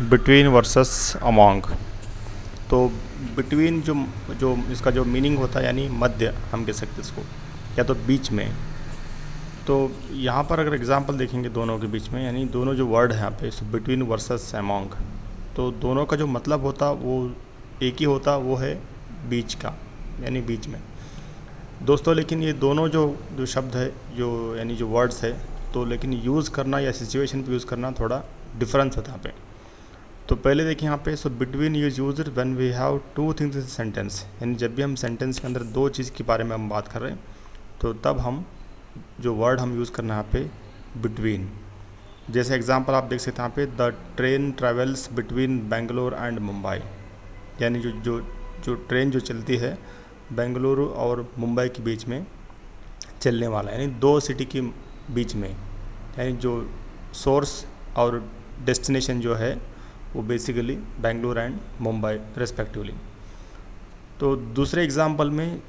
Between versus among. तो between जो जो इसका जो मीनिंग होता है यानी मध्य हम कह सकते इसको, या तो बीच में। तो यहाँ पर अगर एग्जांपल देखेंगे दोनों के बीच में, यानी दोनों जो वर्ड हैं यहाँ पे, सो बिटवीन वर्सेस अमॉन्ग, तो दोनों का जो मतलब होता वो एक ही होता, वो है बीच का, यानी बीच में दोस्तों। लेकिन ये दोनों जो शब्द है, जो यानी जो वर्ड्स है, तो लेकिन यूज़ करना या सिचुएशन पे यूज़ करना थोड़ा डिफरेंस होता है यहाँ पे। तो पहले देखिए यहाँ पे, so between use used when we have two things in sentence, यानी जब भी हम सेंटेंस के अंदर दो चीज़ के बारे में हम बात कर रहे हैं, तो तब हम जो वर्ड हम यूज़ करना है यहाँ पे बिटवीन। जैसे एग्जांपल आप देख सकते हैं यहाँ पे, the train travels between Bangalore and Mumbai, यानी जो ट्रेन जो चलती है बेंगलुरु और मुंबई के बीच में चलने वाला, यानी दो सिटी के बीच में, यानी जो सोर्स और डेस्टिनेशन जो है वो basically Bengaluru and Mumbai respectively. तो दूसरे एग्जांपल में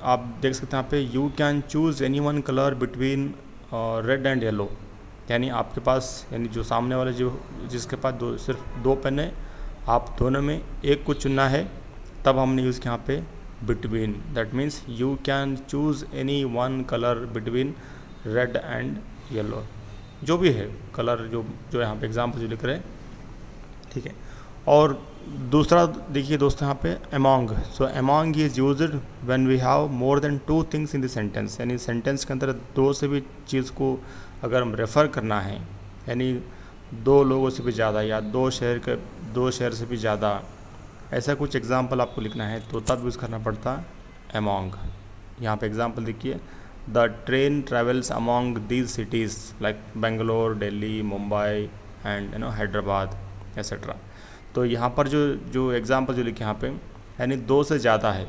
आप देख सकते हैं यहाँ पे, you can choose any one colour between red and yellow, यानी आपके पास, यानी जो सामने वाले जिसके पास सिर्फ दो पेन है, आप दोनों में एक को चुनना है, तब हमने यूज़ किया यहाँ पे between. That means you can choose any one colour between red and yellow, जो भी है कलर जो यहाँ पे एग्जाम्पल जो लिख रहे हैं, ठीक है। और दूसरा देखिए दोस्तों यहाँ पे among, so among is used when we have more than two things in the sentence, यानी सेंटेंस के अंदर दो से भी चीज़ को अगर हम रेफ़र करना है, यानी दो लोगों से भी ज़्यादा या दो शहर से भी ज़्यादा, ऐसा कुछ एग्जाम्पल आपको लिखना है, तो तब यूज़ करना पड़ता अमॉन्ग। यहाँ पे एग्जाम्पल देखिए, the train travels among these cities like Bangalore, Delhi, Mumbai and Hyderabad etcetera. तो यहाँ पर जो एग्जाम्पल जो लिखे यहाँ पे, यानी दो से ज़्यादा है,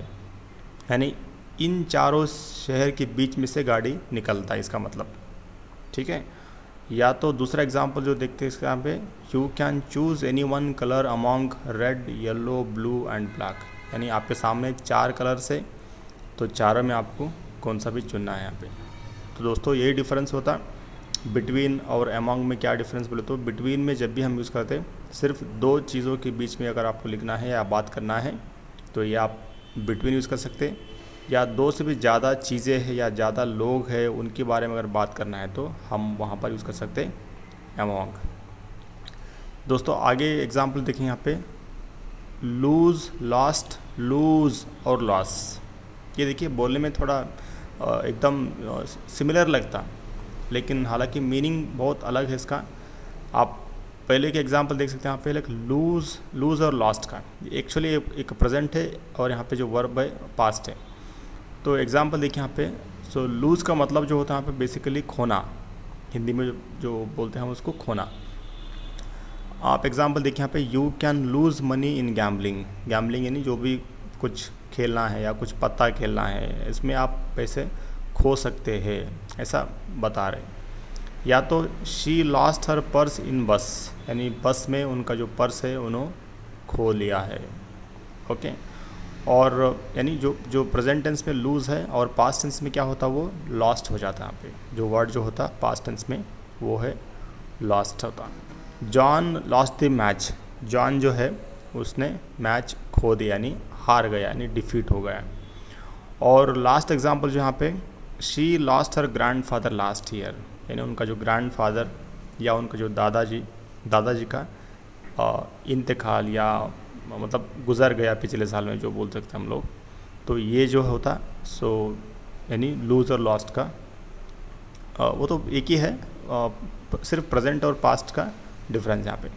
यानी इन चारों शहर के बीच में से गाड़ी निकलता है, इसका मतलब, ठीक है। या तो दूसरा एग्जाम्पल जो देखते हैं इसके यहाँ पे, you can choose any one colour among red, yellow, blue and black, यानी आपके सामने चार कलर्स है, तो चारों में आपको कौन सा भी चुनना है यहाँ पे। तो दोस्तों यही डिफरेंस होता है बिटवीन और अमॉन्ग में। क्या डिफरेंस बोले तो, बिटवीन में जब भी हम यूज़ करते हैं, सिर्फ दो चीज़ों के बीच में अगर आपको लिखना है या बात करना है, तो ये आप बिटवीन यूज़ कर सकते हैं। या दो से भी ज़्यादा चीज़ें हैं या ज़्यादा लोग हैं, उनके बारे में अगर बात करना है, तो हम वहाँ पर यूज़ कर सकते हैं अमॉन्ग। दोस्तों आगे एग्जाम्पल देखें यहाँ पे, लूज़, लॉस्ट, लूज़ और लॉस। ये देखिए बोलने में थोड़ा एकदम सिमिलर लगता, लेकिन हालांकि मीनिंग बहुत अलग है इसका। आप पहले के एग्जांपल देख सकते हैं यहाँ पे, लाइक लूज़ और लॉस्ट का एक्चुअली एक प्रेजेंट है, और यहाँ पे जो वर्ब है पास्ट है। तो एग्जांपल देखिए यहाँ पे, सो लूज़ का मतलब जो होता है यहाँ पे बेसिकली खोना, हिंदी में जो बोलते हैं हम उसको खोना। आप एग्जांपल देखिए यहाँ पे, you can lose money in gambling, gambling यानी जो भी कुछ खेलना है या कुछ पत्ता खेलना है, इसमें आप पैसे खो सकते हैं, ऐसा बता रहे। या तो शी लॉस्ट हर पर्स इन बस, यानी बस में उनका जो पर्स है उन्होंने खो लिया है, ओके। और यानी जो प्रेजेंट टेंस में लूज़ है और पास्ट टेंस में क्या होता है, वो लॉस्ट हो जाता है। यहाँ पे जो वर्ड जो होता है पास्ट टेंस में वो है लॉस्ट होता। John lost the match, John जो है उसने मैच खो दिया, यानी हार गया, यानी डिफीट हो गया। और लास्ट एग्जाम्पल जो यहाँ पे, she lost her grand father last year, यानी उनका जो ग्रैंड फादर या उनका जो दादाजी का इंतकाल या मतलब गुज़र गया पिछले साल में, जो बोल सकते हैं हम लोग। तो ये जो होता, सो यानी लूज़ और लॉस्ट का वो तो एक ही है, सिर्फ प्रेजेंट और पास्ट का डिफरेंस यहाँ पे।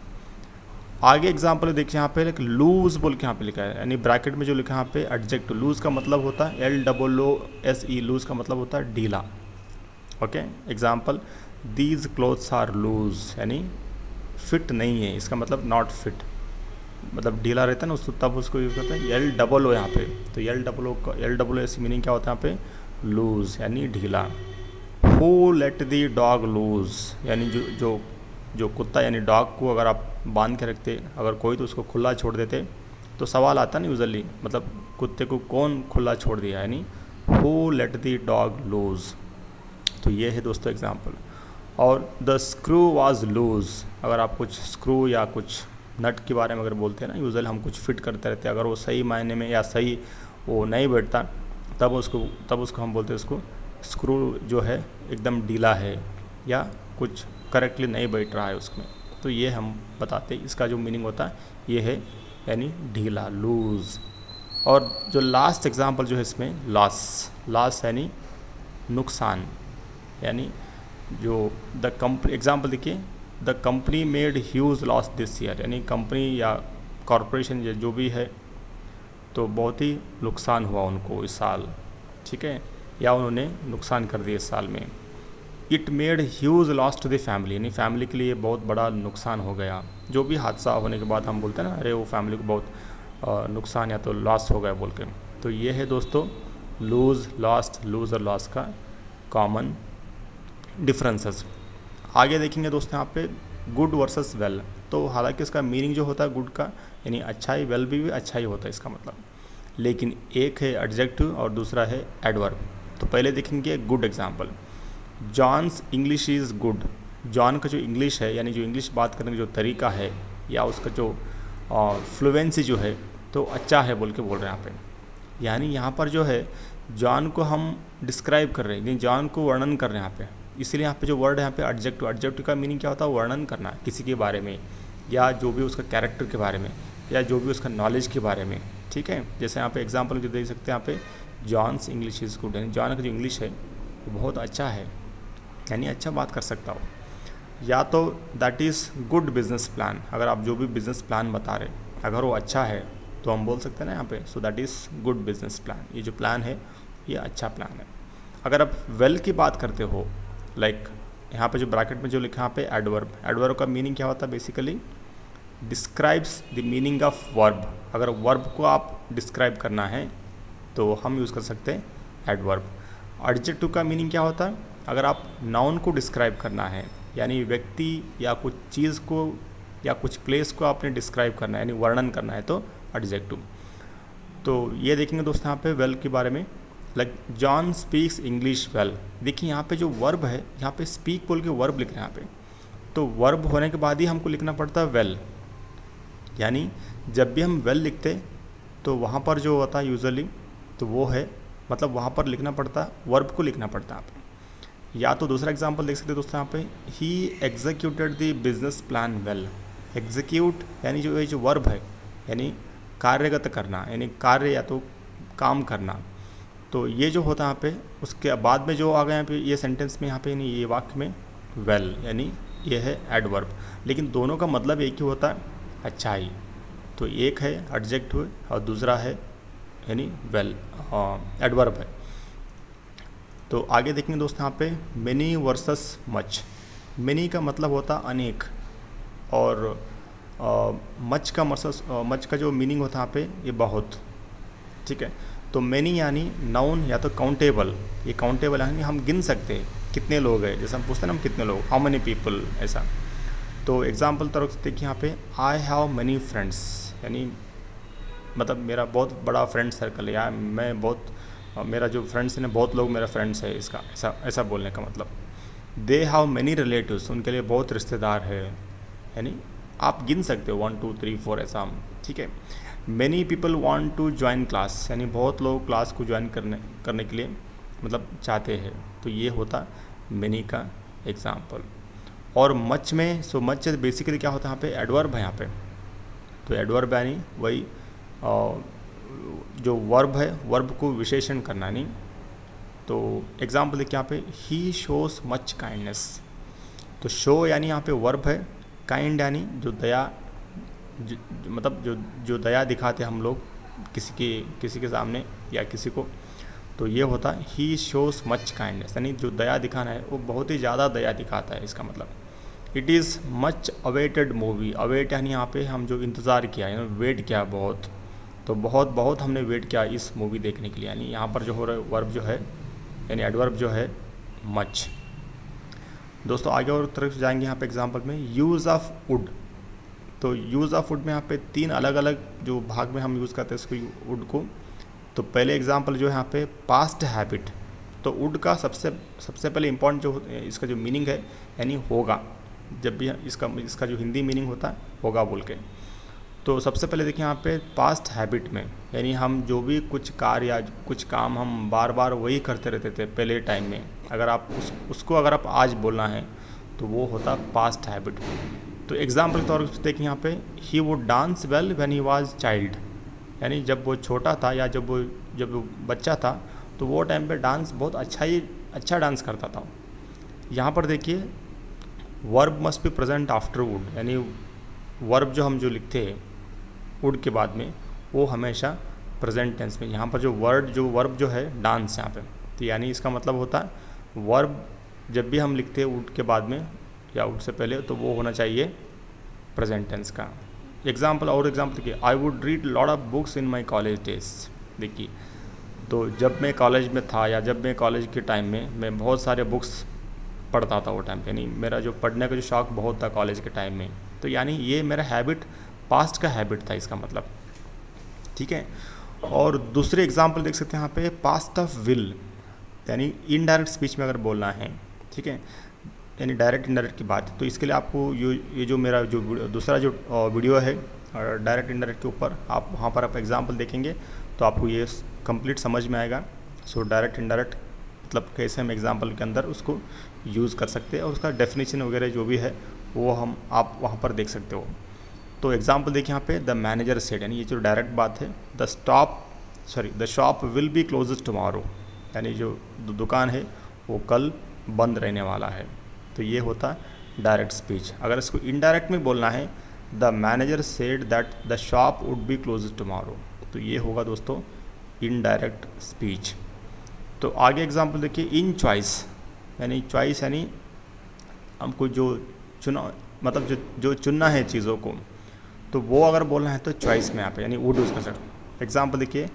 आगे एग्जाम्पल देखिए यहाँ पे, लूज़ बोल के यहाँ पे लिखा है, यानी ब्रैकेट में जो लिखा है यहाँ पे एडजेक्टिव। लूज़ का मतलब होता है LOOSE, लूज़ का मतलब होता है ढीला, okay. Example, these clothes are loose, यानी फिट नहीं है, इसका मतलब नॉट फिट, मतलब ढीला रहता है ना उसको, तब उसको यूज़ करते हैं LOO यहाँ पे। तो LOOS मीनिंग क्या होता है यहाँ पे, लूज़ यानी ढीला। Who let the dog loose, यानी जो कुत्ता यानी डॉग को अगर आप बांध के रखते, अगर कोई तो उसको खुला छोड़ देते, तो सवाल आता ना यूजली, मतलब कुत्ते को कौन खुला छोड़ दिया, यानी who let the dog loose. तो ये है दोस्तों एग्जाम्पल। और द स्क्रू वाज लूज़, अगर आप कुछ स्क्रू या कुछ नट के बारे में अगर बोलते हैं ना, यूजुअली हम कुछ फिट करते रहते हैं, अगर वो सही मायने में या सही वो नहीं बैठता तब उसको हम बोलते हैं उसको स्क्रू जो है एकदम ढीला है या कुछ करेक्टली नहीं बैठ रहा है उसमें, तो ये हम बताते हैं। इसका जो मीनिंग होता है ये है यानी ढीला, लूज़। और जो लास्ट एग्जांपल जो है इसमें लॉस यानी नुकसान, यानी जो एग्जांपल देखिए, the company made huge loss this year, यानी कंपनी या कॉरपोरेशन या जो भी है तो बहुत ही नुकसान हुआ उनको इस साल, ठीक है, या उन्होंने नुकसान कर दिया इस साल में। It made huge loss to the family, यानी फैमिली के लिए बहुत बड़ा नुकसान हो गया। जो भी हादसा होने के बाद हम बोलते हैं ना, अरे वो फैमिली को बहुत नुकसान या तो लॉस हो गया बोल के। तो ये है दोस्तों लूज़, लॉस्ट, लूज़ और लॉस का कॉमन डिफरेंसेस। आगे देखेंगे दोस्तों यहाँ पे गुड वर्सेस वेल। तो हालांकि इसका मीनिंग जो होता है गुड का यानी अच्छा ही, वेल भी अच्छा ही होता है इसका मतलब, लेकिन एक है एडजेक्टिव और दूसरा है एडवर्ब। तो पहले देखेंगे good example. John's English is good. John का जो इंग्लिश है यानी जो इंग्लिश बात करने का जो तरीका है या उसका जो फ्लुएंसी जो है तो अच्छा है बोल के बोल रहे हैं यहाँ पे। यानी यहाँ पर जो है जॉन को हम डिस्क्राइब कर रहे हैं, यानी जॉन को वर्णन कर रहे हैं यहाँ पे, इसलिए यहाँ पे जो वर्ड है यहाँ पे एडजेक्टिव। एडजेक्टिव का मीनिंग क्या होता है? वर्णन करना किसी के बारे में या जो भी उसका कैरेक्टर के बारे में या जो भी उसका नॉलेज के बारे में, ठीक है। जैसे यहाँ पे एग्जांपल जो दे सकते हैं यहाँ पे, जॉन्स इंग्लिश इज़ गुड, यानी जॉन का जो इंग्लिश है वो बहुत अच्छा है, यानी अच्छा बात कर सकता हो। या तो that is good business plan, अगर आप जो भी बिजनेस प्लान बता रहे अगर वो अच्छा है तो हम बोल सकते हैं ना यहाँ पे, so that is good business plan, ये जो प्लान है ये अच्छा प्लान है। अगर आप वेल की बात करते हो, लाइक यहाँ पे जो ब्रैकेट में जो लिखा है यहाँ पे एडवर्ब, एडवर्ब का मीनिंग क्या होता है? Basically describes the meaning of verb. अगर वर्ब को आप डिस्क्राइब करना है तो हम यूज़ कर सकते हैं एडवर्ब। एडजेक्टिव का मीनिंग क्या होता है? अगर आप नाउन को डिस्क्राइब करना है यानी व्यक्ति या कुछ चीज़ को या कुछ प्लेस को आपने डिस्क्राइब करना है यानी वर्णन करना है तो एडजेक्टिव। तो ये देखेंगे दोस्तों यहाँ पे वेल के बारे में, like John speaks English well. देखिए यहाँ पे जो वर्ब है, यहाँ पे स्पीक बोल के वर्ब लिख रहे हैं यहाँ पे, तो वर्ब होने के बाद ही हमको लिखना पड़ता है वेल। यानी जब भी हम वेल लिखते तो वहाँ पर जो होता है यूजुअली तो वो है, मतलब वहाँ पर लिखना पड़ता, वर्ब को लिखना पड़ता है आप। या तो दूसरा एग्जांपल देख सकते हैं दोस्तों यहाँ पे, he executed the business plan well. Execute यानी जो ये जो वर्ब है यानी कार्यगत करना, यानी कार्य या तो काम करना। तो ये जो होता है यहाँ पे, उसके बाद में जो आ गया यहाँ पे ये सेंटेंस में यहाँ पे यानी ये वाक्य में वेल यानी ये है एडवर्ब, लेकिन दोनों का मतलब एक ही होता है, अच्छाई। तो एक है एडजेक्टिव और दूसरा है यानी वेल एडवर्ब है। तो आगे देखेंगे दोस्तों यहाँ पे मेनी वर्सेस मच। मेनी का मतलब होता अनेक और मच का जो मीनिंग होता है यहाँ पे ये बहुत, ठीक है। तो मेनी यानी नाउन या तो काउंटेबल, ये काउंटेबल यानी हम गिन सकते हैं कितने लोग हैं, जैसे हम पूछते हैं ना हम कितने लोग, हाउ मेनी पीपल, ऐसा। तो एग्जाम्पल तरफ देखिए यहाँ पे, आई हैव मेनी फ्रेंड्स, यानी मतलब मेरा बहुत बड़ा फ्रेंड सर्कल है, या मैं बहुत मेरा जो फ्रेंड्स है बहुत लोग मेरा फ्रेंड्स है, इसका ऐसा बोलने का मतलब। दे हैव मेनी रिलेटिव्स, उनके लिए बहुत रिश्तेदार है, यानी आप गिन सकते हो 1 2 3 4 ऐसा, ठीक है। Many people want to join class, यानी बहुत लोग क्लास को ज्वाइन करने के लिए मतलब चाहते हैं, तो ये होता मैनी का एग्जाम्पल। और मच में, सो मच बेसिकली क्या होता है यहाँ पे, एडवर्ब है यहाँ पे। तो एडवर्ब यानी वही जो वर्ब है, वर्ब को विशेषण करना नहीं। तो एग्जाम्पल देखिए यहाँ पे, ही शोज मच काइंडनेस। तो शो यानी यहाँ पे वर्ब है, काइंड यानी जो दया, मतलब जो दया दिखाते हम लोग किसी के सामने या किसी को, तो ये होता है ही शोज मच काइंडनेस, यानी जो दया दिखाना है वो बहुत ही ज़्यादा दया दिखाता है, इसका मतलब। It is much awaited movie. Await यानी यहाँ पे हम जो इंतज़ार किया, यानी वेट किया बहुत, तो बहुत हमने वेट किया इस मूवी देखने के लिए, यानी यहाँ पर जो हो रहा है वर्ब जो है यानी एडवर्ब जो है मच। दोस्तों आगे और तरफ जाएंगे यहाँ पे एग्जांपल में, यूज़ ऑफ वुड। तो यूज़ ऑफ वुड में यहाँ पे 3 अलग अलग जो भाग में हम यूज़ करते हैं इसको वुड को। तो पहले एग्जांपल जो है यहाँ पे पास्ट हैबिट। तो वुड का सबसे पहले इम्पॉर्टेंट जो इसका जो मीनिंग है यानी होगा, जब भी इसका जो हिंदी मीनिंग होता है होगा बोल के। तो सबसे पहले देखिए यहाँ पे पास्ट हैबिट में, यानी हम जो भी कुछ कार्य या कुछ काम हम बार बार वही करते रहते थे पहले टाइम में, अगर आप उसको अगर आप आज बोलना है तो वो होता पास्ट हैबिट। तो एग्जाम्पल के तौर पर देखिए यहाँ पे, he would dance well when he was child, यानी जब वो छोटा था या जब वो बच्चा था तो वो टाइम पे डांस बहुत अच्छा डांस करता था। यहाँ पर देखिए verb must be present after would, यानी वर्ब जो हम जो लिखते हैं वुड के बाद में वो हमेशा प्रेजेंट टेंस में। यहाँ पर जो वर्ब जो है डांस यहाँ पे, तो यानी इसका मतलब होता है वर्ब जब भी हम लिखते हैं वुड के बाद में या वुड से पहले तो वो होना चाहिए प्रेजेंट टेंस का। एग्जाम्पल देखिए, I would read lot of books in my college days. देखिए तो जब मैं कॉलेज में था या जब मैं कॉलेज के टाइम में मैं बहुत सारे बुक्स पढ़ता था वो टाइम पे, यानी मेरा जो पढ़ने का जो शौक़ बहुत था कॉलेज के टाइम में, तो यानी ये मेरा हैबिट पास्ट का हैबिट था इसका मतलब, ठीक है। और दूसरे एग्जाम्पल देख सकते हैं यहाँ पे, पास्ट ऑफ विल, यानी इनडायरेक्ट स्पीच में अगर बोलना है, ठीक है, यानी डायरेक्ट इनडायरेक्ट की बात। तो इसके लिए आपको ये जो मेरा जो दूसरा जो वीडियो है डायरेक्ट इनडायरेक्ट के ऊपर, आप वहाँ पर आप एग्जाम्पल देखेंगे तो आपको ये कंप्लीट समझ में आएगा। सो डायरेक्ट इनडायरेक्ट मतलब कैसे हम एग्जाम्पल के अंदर उसको यूज़ कर सकते हैं और उसका डेफिनेशन वगैरह जो भी है वो आप वहाँ पर देख सकते हो। तो एग्जाम्पल देखिए यहाँ पे, द मैनेजर सेड, यानी ये जो डायरेक्ट बात है, the shop will be closed tomorrow, यानी जो दुकान है वो कल बंद रहने वाला है। तो ये होता है डायरेक्ट स्पीच। अगर इसको इनडायरेक्ट में बोलना है, the manager said that the shop would be closed tomorrow, तो ये होगा दोस्तों इनडायरेक्ट स्पीच। तो आगे एग्जाम्पल देखिए, इन चॉइस, यानी चॉइस यानी हमको जो चुना मतलब जो चुनना है चीज़ों को, तो वो अगर बोलना है तो चॉइस में यहाँ पे यानी वुड यूज़ कर सकते। एग्जाम्पल देखिए,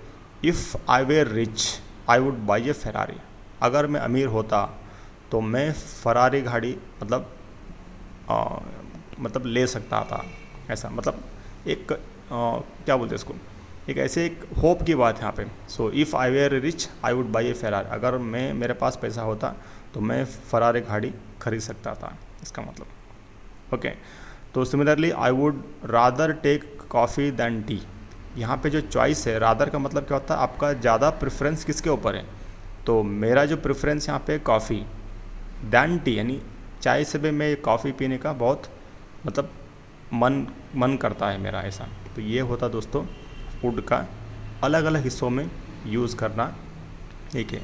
if I were rich I would buy a Ferrari, अगर मैं अमीर होता तो मैं फरारी गाड़ी मतलब ले सकता था, ऐसा मतलब एक क्या बोलते हैं इसको, एक ऐसे एक होप की बात है यहाँ पे। So if I were rich I would buy a Ferrari, अगर मेरे पास पैसा होता तो मैं फरारी गाड़ी खरीद सकता था, इसका मतलब। ओके, तो similarly I would rather take coffee than tea, यहाँ पे जो चॉइस है रादर का मतलब क्या होता है, आपका ज़्यादा प्रेफरेंस किसके ऊपर है, तो मेरा जो प्रेफरेंस यहाँ पे कॉफ़ी दैन टी, यानी चाय से भी मैं कॉफ़ी पीने का बहुत मतलब मन करता है मेरा, ऐसा। तो ये होता दोस्तों वुड का अलग अलग हिस्सों में यूज़ करना, ठीक है।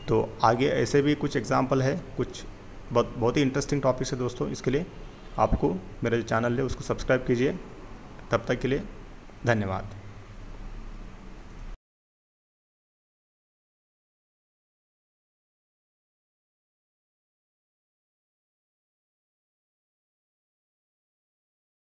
तो आगे ऐसे भी कुछ एग्जाम्पल है, कुछ बहुत ही इंटरेस्टिंग टॉपिक्स है दोस्तों। इसके लिए आपको मेरा जो चैनल है उसको सब्सक्राइब कीजिए। तब तक के लिए धन्यवाद।